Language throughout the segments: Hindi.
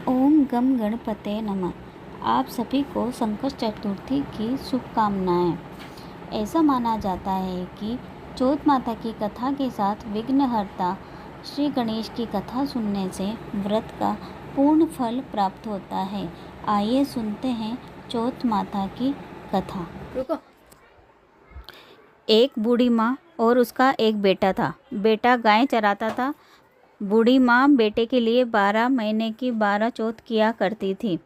ओम गम गणपते नमः। आप सभी को संकट चतुर्थी की शुभकामनाएं। ऐसा माना जाता है कि चौथ माता की कथा के साथ विघ्नहर्ता श्री गणेश की कथा सुनने से व्रत का पूर्ण फल प्राप्त होता है। आइए सुनते हैं चौथ माता की कथा। रुको। एक बूढ़ी माँ और उसका एक बेटा था। बेटा गाय चराता था। बूढ़ी माँ बेटे के लिए 12 महीने की 12 चौथ किया करती थी।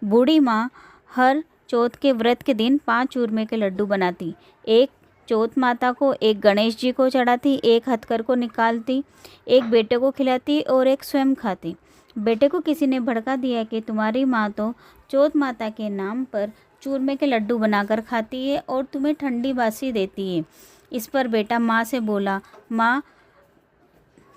बूढ़ी माँ हर चौथ के व्रत के दिन 5 चूरमे के लड्डू बनाती। एक चौथ माता को, एक गणेश जी को चढ़ाती, एक हथकर को निकालती, एक बेटे को खिलाती और एक स्वयं खाती। बेटे को किसी ने भड़का दिया कि तुम्हारी माँ तो चौथ माता के नाम पर चूरमे के लड्डू बनाकर खाती है और तुम्हें ठंडी बासी देती है। इस पर बेटा माँ से बोला, माँ,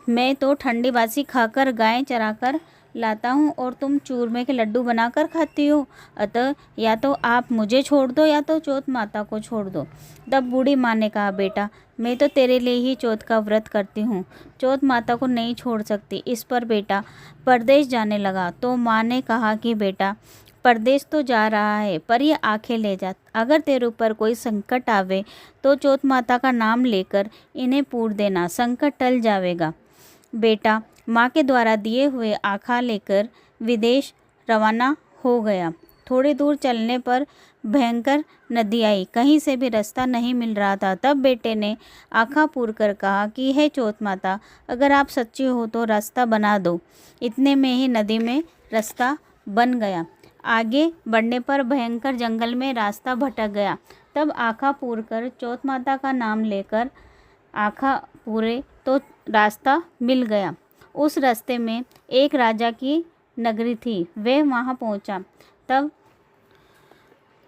मैं तो ठंडी बासी खाकर गाय चराकर लाता हूँ और तुम चूरमे के लड्डू बनाकर खाती हो। अतः या तो आप मुझे छोड़ दो या तो चौथ माता को छोड़ दो। तब बूढ़ी माँ ने कहा, बेटा, मैं तो तेरे लिए ही चौथ का व्रत करती हूँ, चौथ माता को नहीं छोड़ सकती। इस पर बेटा परदेश जाने लगा तो माँ ने कहा कि बेटा, परदेश तो जा रहा है पर ये आंखें ले जा। अगर तेरे ऊपर कोई संकट आवे तो चौथ माता का नाम लेकर इन्हें पूर देना, संकट टल जाएगा। बेटा माँ के द्वारा दिए हुए आखा लेकर विदेश रवाना हो गया। थोड़ी दूर चलने पर भयंकर नदी आई। कहीं से भी रास्ता नहीं मिल रहा था। तब बेटे ने आखा पूर कर कहा कि हे चौथ माता, अगर आप सच्ची हो तो रास्ता बना दो। इतने में ही नदी में रास्ता बन गया। आगे बढ़ने पर भयंकर जंगल में रास्ता भटक गया। तब आखा पूर कर चौथ माता का नाम लेकर आखा पूरे तो रास्ता मिल गया। उस रास्ते में एक राजा की नगरी थी। वह वहाँ पहुँचा। तब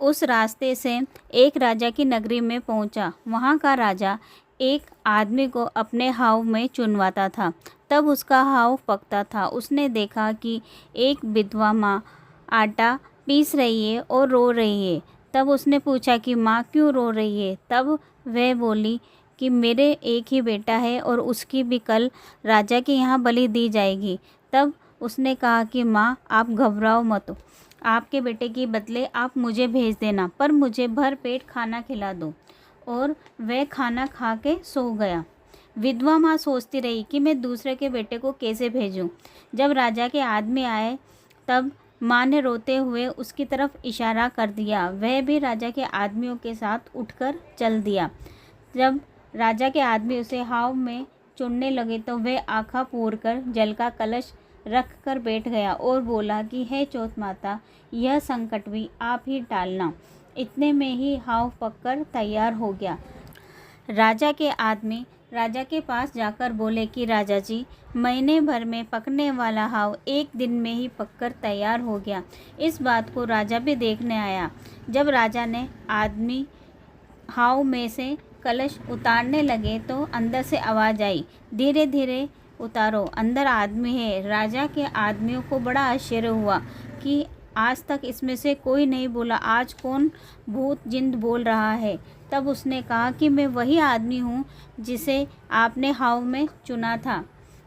उस रास्ते से एक राजा की नगरी में पहुँचा। वहाँ का राजा एक आदमी को अपने हाव में चुनवाता था। तब उसका हाव पकता था। उसने देखा कि एक विधवा माँ आटा पीस रही है और रो रही है। तब उसने पूछा कि माँ क्यों रो रही है? तब वह बोली कि मेरे एक ही बेटा है और उसकी भी कल राजा के यहाँ बलि दी जाएगी। तब उसने कहा कि माँ, आप घबराओ मत, आपके बेटे के बदले आप मुझे भेज देना, पर मुझे भर पेट खाना खिला दो। और वह खाना खा के सो गया। विधवा माँ सोचती रही कि मैं दूसरे के बेटे को कैसे भेजूं। जब राजा के आदमी आए तब माँ ने रोते हुए उसकी तरफ इशारा कर दिया। वह भी राजा के आदमियों के साथ उठकर चल दिया। जब राजा के आदमी उसे हाव में चुनने लगे तो वह आँखा पूर कर जल का कलश रख कर बैठ गया और बोला कि हे चौथ माता, यह संकट भी आप ही टालना। इतने में ही हाव पककर तैयार हो गया। राजा के आदमी राजा के पास जाकर बोले कि राजा जी, महीने भर में पकने वाला हाव एक दिन में ही पककर तैयार हो गया। इस बात को राजा भी देखने आया। जब राजा ने आदमी हाव में से कलश उतारने लगे तो अंदर से आवाज़ आई, धीरे धीरे उतारो, अंदर आदमी है। राजा के आदमियों को बड़ा आश्चर्य हुआ कि आज तक इसमें से कोई नहीं बोला, आज कौन भूत जिंद बोल रहा है। तब उसने कहा कि मैं वही आदमी हूँ जिसे आपने हाव में चुना था।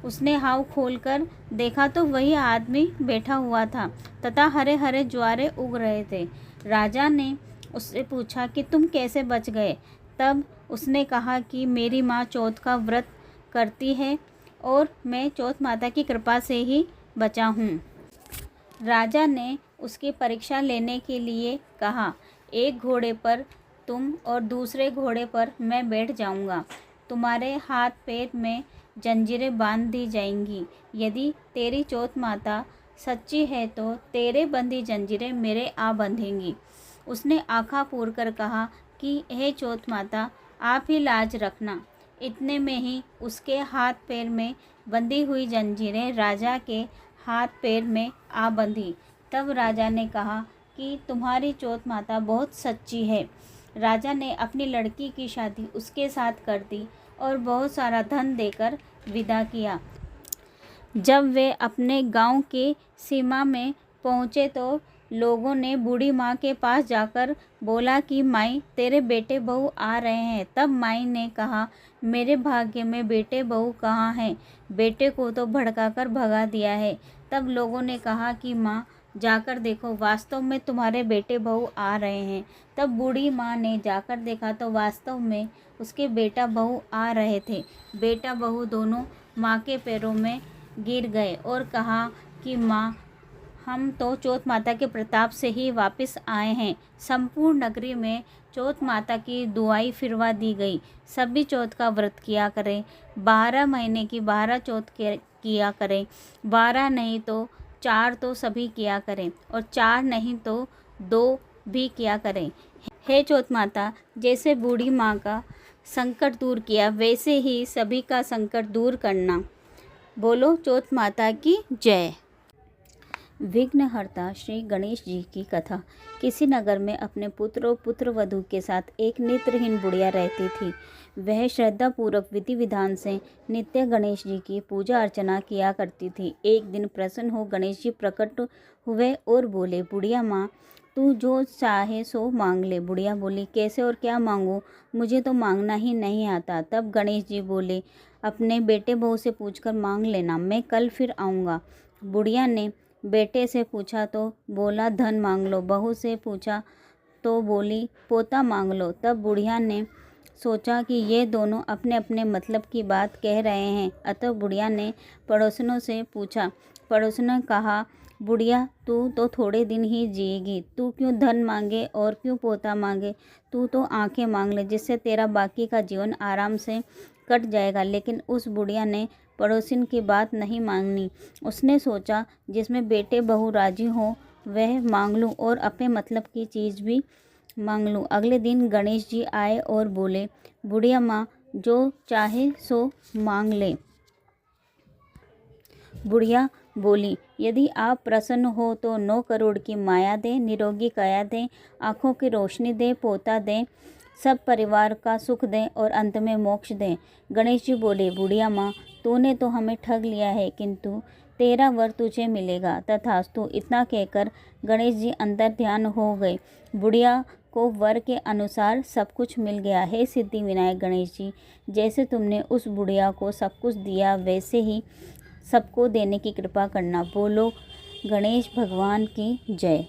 उसने हाव खोलकर देखा तो वही आदमी बैठा हुआ था तथा हरे हरे ज्वारे उग रहे थे। राजा ने उससे पूछा कि तुम कैसे बच गए? तब उसने कहा कि मेरी माँ चौथ का व्रत करती है और मैं चौथ माता की कृपा से ही बचा हूँ। राजा ने उसकी परीक्षा लेने के लिए कहा, एक घोड़े पर तुम और दूसरे घोड़े पर मैं बैठ जाऊँगा। तुम्हारे हाथ पैर में जंजीरें बांध दी जाएंगी। यदि तेरी चौथ माता सच्ची है तो तेरे बंधी जंजीरें मेरे आ बंधेंगी। उसने आँखा पूर कर कहा कि हे चौथ माता, आप ही लाज रखना। इतने में ही उसके हाथ पैर में बंधी हुई जंजीरें राजा के हाथ पैर में आ बंधी। तब राजा ने कहा कि तुम्हारी चौथ माता बहुत सच्ची है। राजा ने अपनी लड़की की शादी उसके साथ कर दी और बहुत सारा धन देकर विदा किया। जब वे अपने गांव के सीमा में पहुँचे तो लोगों ने बूढ़ी माँ के पास जाकर बोला कि माई, तेरे बेटे बहू आ रहे हैं। तब माई ने कहा, मेरे भाग्य में बेटे बहू कहाँ हैं? बेटे को तो भड़काकर भगा दिया है। तब तब लोगों ने कहा कि माँ जाकर देखो, वास्तव में तुम्हारे बेटे बहू आ रहे हैं। तब बूढ़ी माँ ने जाकर देखा तो वास्तव में उसके बेटा बहू आ रहे थे। बेटा बहू दोनों माँ के पैरों में गिर गए और कहा कि माँ, हम तो चौथ माता के प्रताप से ही वापस आए हैं। संपूर्ण नगरी में चौथ माता की दुआई फिरवा दी गई। सभी चौथ का व्रत किया करें, 12 महीने की 12 चौथ किया करें। 12 नहीं तो 4 तो सभी किया करें, और 4 नहीं तो 2 भी किया करें। हे चौथ माता, जैसे बूढ़ी माँ का संकट दूर किया, वैसे ही सभी का संकट दूर करना। बोलो चौथ माता की जय। विघ्नहर्ता श्री गणेश जी की कथा। किसी नगर में अपने पुत्र और पुत्रवधू के साथ एक नेत्रहीन बुढ़िया रहती थी। वह श्रद्धापूर्वक विधि विधान से नित्य गणेश जी की पूजा अर्चना किया करती थी। एक दिन प्रसन्न हो गणेश जी प्रकट हुए और बोले, बुढ़िया माँ, तू जो चाहे सो मांग ले। बुढ़िया बोली, कैसे और क्या मांगूं? मुझे तो मांगना ही नहीं आता। तब गणेश जी बोले, अपने बेटे बहू से पूछकर मांग लेना, मैं कल फिर आऊँगा। बुढ़िया ने बेटे से पूछा तो बोला धन मांग लो, बहू से पूछा तो बोली पोता मांग लो। तब बुढ़िया ने सोचा कि ये दोनों अपने अपने मतलब की बात कह रहे हैं, अतः बुढ़िया ने पड़ोसनों से पूछा। पड़ोसनों ने कहा, बुढ़िया तू तो थोड़े दिन ही जिएगी, तू क्यों धन मांगे और क्यों पोता मांगे? तू तो आंखें मांग ले, जिससे तेरा बाकी का जीवन आराम से कट जाएगा। लेकिन उस बुढ़िया ने पड़ोसिन की बात नहीं मांगनी। उसने सोचा जिसमें बेटे बहू राजी हो वह मांग लूँ और अपने मतलब की चीज़ भी मांग लूँ। अगले दिन गणेश जी आए और बोले, बुढ़िया माँ, जो चाहे सो मांग ले। बुढ़िया बोली, यदि आप प्रसन्न हो तो 9 करोड़ की माया दें, निरोगी काया दें, आँखों की रोशनी दें, पोता दें, सब परिवार का सुख दें और अंत में मोक्ष दें। गणेश जी बोले, बुढ़िया माँ, तूने तो हमें ठग लिया है, किंतु तेरा वर तुझे मिलेगा। तथास्तु। इतना कहकर गणेश जी अंतर ध्यान हो गए। बुढ़िया को वर के अनुसार सब कुछ मिल गया। हे सिद्धि विनायक गणेश जी, जैसे तुमने उस बुढ़िया को सब कुछ दिया, वैसे ही सबको देने की कृपा करना। बोलो गणेश भगवान की जय।